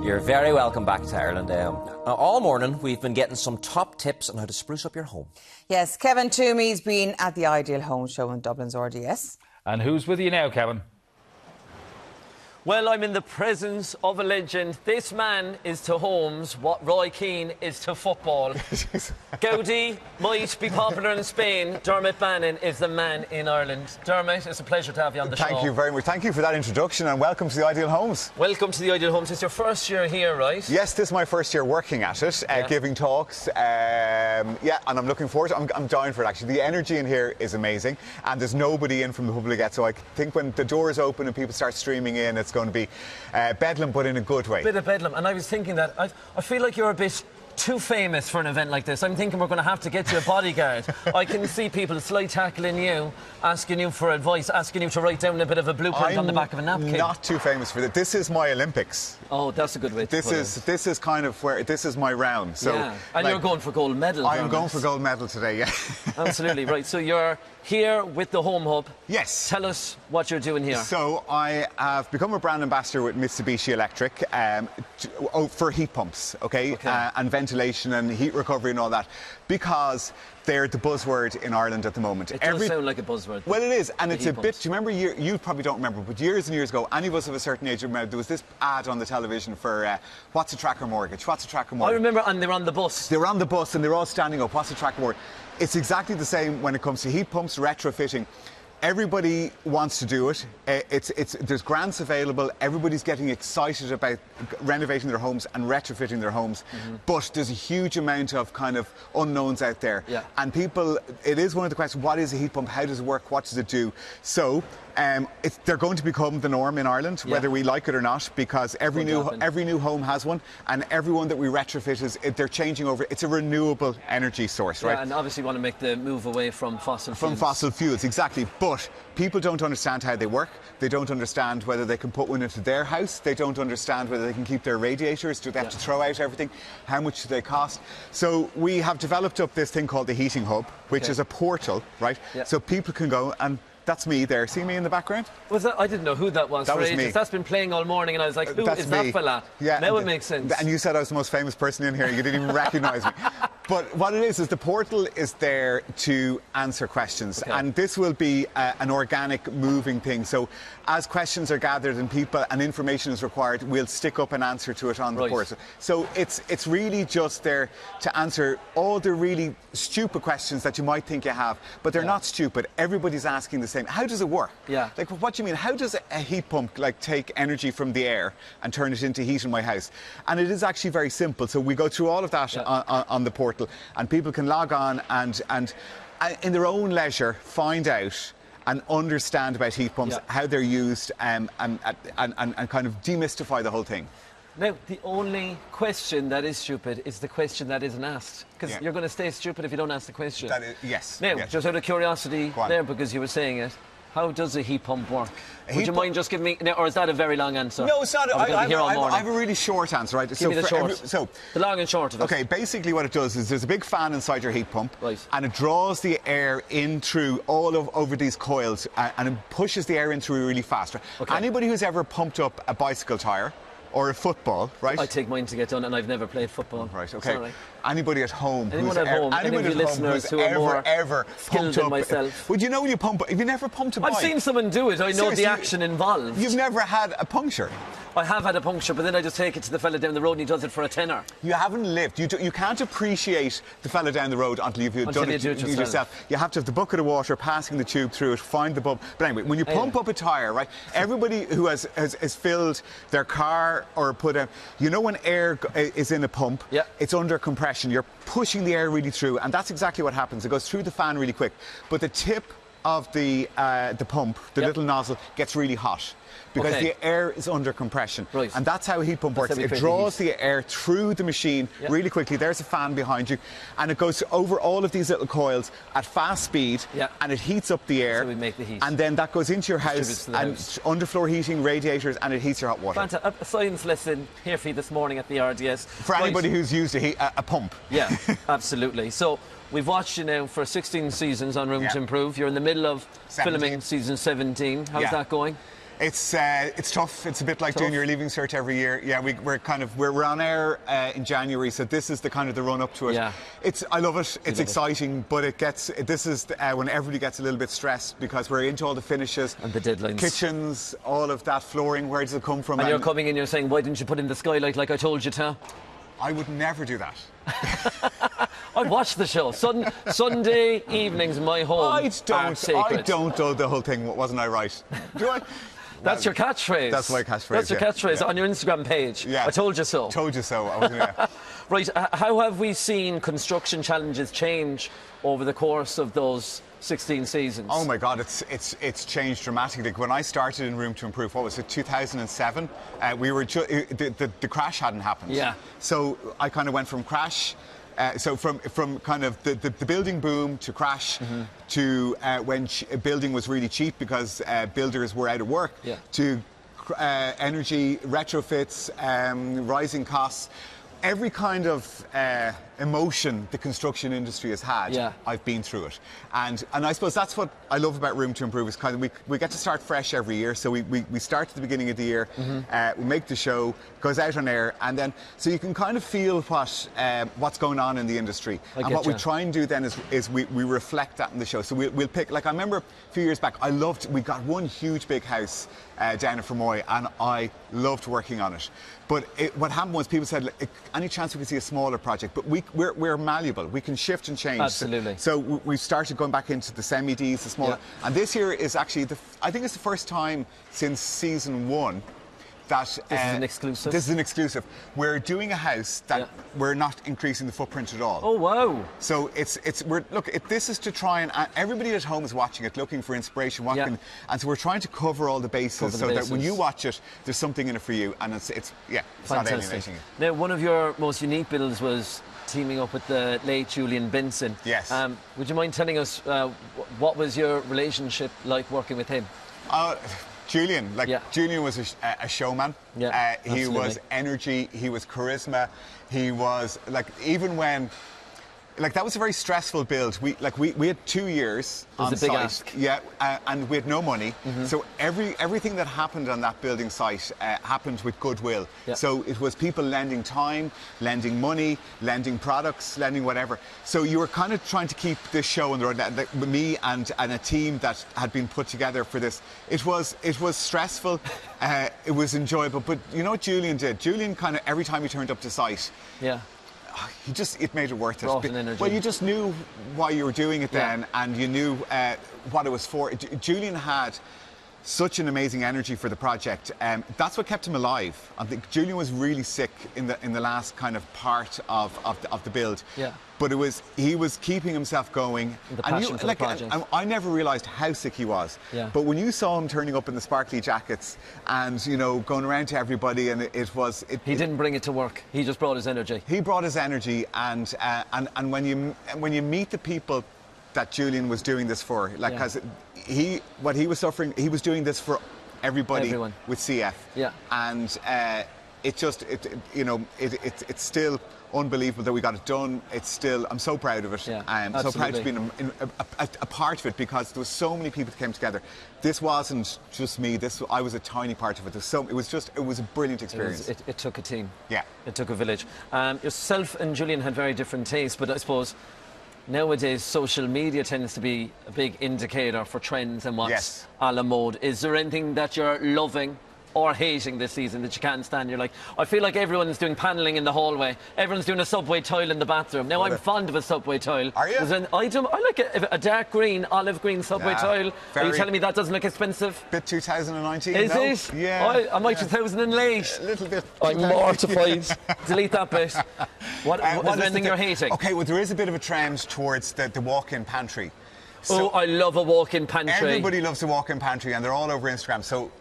You're very welcome back to Ireland. All morning we've been getting some top tips on how to spruce up your home. Yes, Kevin Twomey's been at the Ideal Home Show in Dublin's RDS. And who's with you now, Kevin? Well, I'm in the presence of a legend. This man is to homes what Roy Keane is to football. Gaudi might be popular in Spain. Dermot Bannon is the man in Ireland. Dermot, it's a pleasure to have you on the show. Thank you very much. Thank you for that introduction and welcome to the Ideal Homes. Welcome to the Ideal Homes. It's your first year here, right? Yes, this is my first year working at it, giving talks. And I'm looking forward to it. I'm dying for it, actually. The energy in here is amazing and there's nobody in from the public yet. So I think when the doors open and people start streaming in, it's going to be bedlam, but in a good way. Bit of bedlam. And I was thinking that I feel like you're a bit too famous for an event like this. I'm thinking we're going to have to get you a bodyguard. I can see people slide tackling you, asking you for advice, asking you to write down a bit of a blueprint on the back of a napkin. I'm not too famous for that. This is my Olympics. Oh, that's a good way to put it. This is kind of where this is my round. So, yeah. And you're going for gold medal. I'm going for gold medal today. Yeah. Absolutely right. So you're here with the Home Hub. Yes. Tell us what you're doing here. So I have become a brand ambassador with Mitsubishi Electric for heat pumps, okay? And ventilation and heat recovery and all that, because they're the buzzword in Ireland at the moment. It does sound like a buzzword. Well, it is, and it's a bit. Do you remember? You probably don't remember, but years and years ago, any of us of a certain age remember there was this ad on the television for what's a tracker mortgage? What's a tracker mortgage? I remember, and they were on the bus. They were on the bus, and they're all standing up. What's a tracker mortgage? It's exactly the same when it comes to heat pumps, retrofitting. Everybody wants to do it. There's grants available. Everybody's getting excited about renovating their homes and retrofitting their homes. But there's a huge amount of kind of unknowns out there. Yeah. And people, it is one of the questions, what is a heat pump? How does it work? What does it do? So they're going to become the norm in Ireland, whether we like it or not, because every new home has one, and everyone that we retrofit they're changing over. It's a renewable energy source, right? Yeah, and obviously want to make the move away from fossil fuels. From fossil fuels, exactly. But people don't understand how they work. They don't understand whether they can put one into their house. They don't understand whether they can keep their radiators. Do they have to throw out everything? How much do they cost? So we have developed up this thing called the Heating Hub, which is a portal, right? Yeah. So people can go and. That's me there. See me in the background? Was that? I didn't know who that was. That was me. That's been playing all morning, and I was like, who is that fella? Yeah, now it makes sense. And you said I was the most famous person in here. You didn't even recognise me. But what it is the portal is there to answer questions. And this will be an organic, moving thing. So as questions are gathered and information is required, we'll stick up an answer to it on the portal. So it's really just there to answer all the really stupid questions that you might think you have. But they're not stupid. Everybody's asking the same. How does it work? Yeah. Like, what do you mean? How does a heat pump take energy from the air and turn it into heat in my house? And it is actually very simple. So we go through all of that on the portal, and people can log on and in their own leisure find out and understand about heat pumps, how they're used, and kind of demystify the whole thing. Now, the only question that is stupid is the question that isn't asked. Because you're going to stay stupid if you don't ask the question. Yes. Now, just out of curiosity there, because you were saying it, how does a heat pump work? Would you mind just giving me... or is that a very long answer? No, it's not. I have a really short answer, right? Give me the short. The long and short of it. OK, basically what it does is there's a big fan inside your heat pump, and it draws the air in through over these coils, and it pushes the air in through really fast. Anybody who's ever pumped up a bicycle tyre, or a football, right? I take mine to get done, and I've never played football. Right, okay. Sorry. Anybody at home any of you listeners who are more skilled than myself. Would you know when you pump? Have you never pumped a bike? I've seen someone do it. I know the action involved. You've never had a puncture? I have had a puncture, but then I just take it to the fella down the road and he does it for a tenner. You haven't lived. You can't appreciate the fella down the road until you've done it yourself. You have to have the bucket of water, passing the tube through it, find the bulb. But anyway, when you pump up a tyre, right, everybody who has filled their car or put a... You know when air is in a pump, it's under compression. You're pushing the air really through, and that's exactly what happens. It goes through the fan really quick. But the tip of the pump, the little nozzle, gets really hot. Because the air is under compression. And that's how a heat pump works. It draws the air through the machine really quickly. There's a fan behind you. And it goes over all of these little coils at fast speed. And it heats up the air. So we make the heat. And then that goes into your house. And underfloor heating, radiators, and it heats your hot water. Fanta, a science lesson here for you this morning at the RDS. For anybody who's used a pump. Yeah, absolutely. So we've watched you now for 16 seasons on Room to Improve. You're in the middle of filming season 17. How's that going? It's tough. It's a bit like doing your leaving cert every year. Yeah, we're on air in January, so this is the kind of the run up to it. Yeah. I love it. It's exciting, but this is when everybody gets a little bit stressed because we're into all the finishes and the deadlines, kitchens, all of that flooring. Where does it come from? And you're coming in, you're saying, why didn't you put in the skylight like I told you to? I would never do that. I watch the show. Sunday evenings in my home. I don't do the whole thing. Wasn't I right? Do I? That's your catchphrase. That's my catchphrase. That's your catchphrase on your Instagram page. Yeah. I told you so. Told you so. Right. How have we seen construction challenges change over the course of those 16 seasons? Oh my God, it's changed dramatically. When I started in Room to Improve, what was it, 2007? We were the crash hadn't happened. Yeah. So I kind of went from crash. So from kind of the building boom to crash to when building was really cheap because builders were out of work to energy retrofits, rising costs. Every kind of emotion the construction industry has had, I've been through it. And I suppose that's what I love about Room to Improve is kind of we get to start fresh every year. So we start at the beginning of the year, we make the show, goes out on air, and then so you can kind of feel what's going on in the industry. And what we try and do then is we reflect that in the show. So we'll pick, like I remember a few years back, we got one huge big house down in Fermoy, and I loved working on it. But what happened was people said, any chance we could see a smaller project? But we're malleable. We can shift and change. Absolutely. So we started going back into the semi-Ds, the smaller. Yeah. And this year is actually, I think it's the first time since season 1 that this is an exclusive. This is an exclusive. We're doing a house that we're not increasing the footprint at all. Oh wow! So this is to try and everybody at home is watching it, looking for inspiration. And so we're trying to cover all the bases that when you watch it, there's something in it for you, and it's not alienating you. Now, one of your most unique builds was teaming up with the late Julian Benson. Yes. Would you mind telling us what was your relationship like working with him? Julian was a showman. Yeah, he was energy. He was charisma. He was even when. That was a very stressful build. We had 2 years on a big site. ask. Yeah, and we had no money. So everything that happened on that building site happened with goodwill. Yeah. So it was people lending time, lending money, lending products, lending whatever. So you were kind of trying to keep this show on the road. Me and a team that had been put together for this. It was stressful. It was enjoyable. But you know what Julian did? Julian kind of every time he turned up to site. Yeah. It made it worth it. Energy. Well, you just knew why you were doing it then, and you knew what it was for. Julian had such an amazing energy for the project. That's what kept him alive. I think Julian was really sick in the last kind of part of the build. Yeah. But he was keeping himself going. The passion for the project. I never realised how sick he was. Yeah. But when you saw him turning up in the sparkly jackets and going around to everybody, and he didn't bring it to work. He just brought his energy. He brought his energy, and when you meet the people that Julian was doing this for, because what he was suffering, he was doing this for everyone with CF. Yeah. And it's still unbelievable that we got it done. I'm so proud of it. Yeah, I'm so proud to be a part of it, because there were so many people that came together. This wasn't just me. I was a tiny part of it. It was a brilliant experience. It took a team. Yeah. It took a village. Yourself and Julian had very different tastes, but I suppose nowadays social media tends to be a big indicator for trends and what's a la mode. Is there anything that you're loving or hating this season that you can't stand? You're like, I feel like everyone's doing panelling in the hallway. Everyone's doing a subway tile in the bathroom. Now, I'm fond of a subway tile. Are you? There's an item, I like a dark green, olive green subway tile. Are you telling me that doesn't look expensive? Bit 2019. Is it? Yeah. I'm like 2000 late. A little bit. I'm mortified. Delete that bit. What is there anything you're hating? Okay, well, there is a bit of a trend towards the walk-in pantry. So I love a walk-in pantry. Everybody loves a walk-in pantry, and they're all over Instagram. So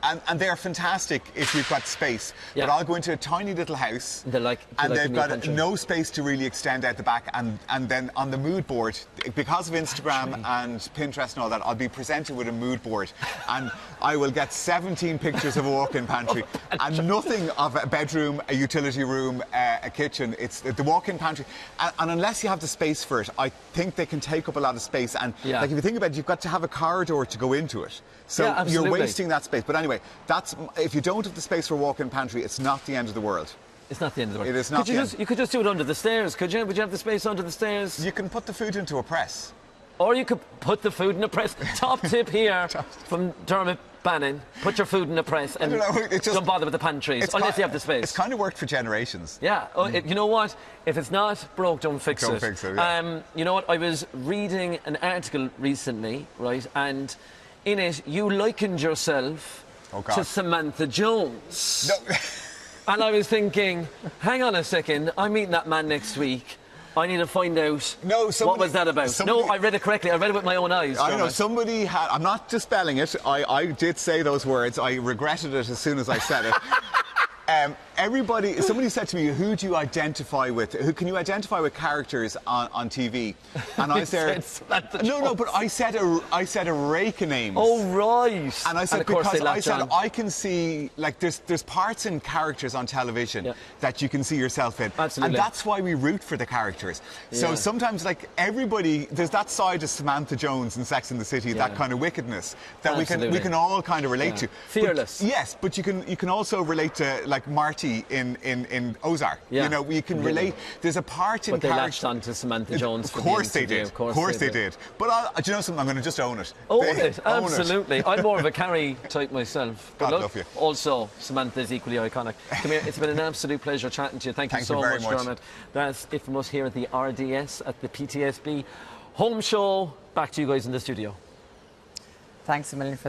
And they're fantastic if you've got space. Yeah. But I'll go into a tiny little house, They're like they've got country. no space to really extend out the back. And then on the mood board, because of Instagram and Pinterest and all that, I'll be presented with a mood board, and I will get 17 pictures of a walk-in pantry, and nothing of a bedroom, a utility room, a kitchen. It's the walk-in pantry, and unless you have the space for it, I think they can take up a lot of space. And Yeah. like if you think about it, you've got to have a corridor to go into it. So Yeah, you're absolutely. wasting that space. But anyway, if you don't have the space for a walk-in pantry, it's not the end of the world. It's not the end of the world. It is not the end. You could just do it under the stairs, could you? Would you have the space under the stairs? You can put the food into a press. Or you could put the food in a press. Top tip here from Dermot Bannon. Put your food in a press and don't bother with the pantries, unless you have the space. It's kind of worked for generations. Yeah. Oh, you know what? If it's not broke, don't fix it. Don't fix it, yeah. You know what? I was reading an article recently, right? And in it, you likened yourself to Samantha Jones. No. And I was thinking, hang on a second, I'm meeting that man next week. I need to find out what was that about. No, I read it correctly. I read it with my own eyes. I know, somebody had... I'm not dispelling it. I did say those words. I regretted it as soon as I said it. Somebody said to me, who do you identify with? Who can you identify with characters on TV? And I said, no, but I said a rake of names. Oh, right. And I said, because I said, I can see, like, there's parts in characters on television that you can see yourself in. Absolutely. And that's why we root for the characters. So sometimes, like, everybody, there's that side of Samantha Jones in Sex and the City, that kind of wickedness that we can all kind of relate to. Fearless. But, yes, but you can also relate to, like, Marty in Ozark. Yeah. You know, we can relate. There's a part in But they character... latched on to Samantha Jones. Of course they did. Of course they did. But do you know something? I'm going to just own it. Own it, absolutely. I'm more of a Carrie type myself. God love you. Also, Samantha's equally iconic. Come here, it's been an absolute pleasure chatting to you. Thank you so much, Dermot. That's it from us here at the RDS, at the PTSB Home Show. Back to you guys in the studio. Thanks a million for that.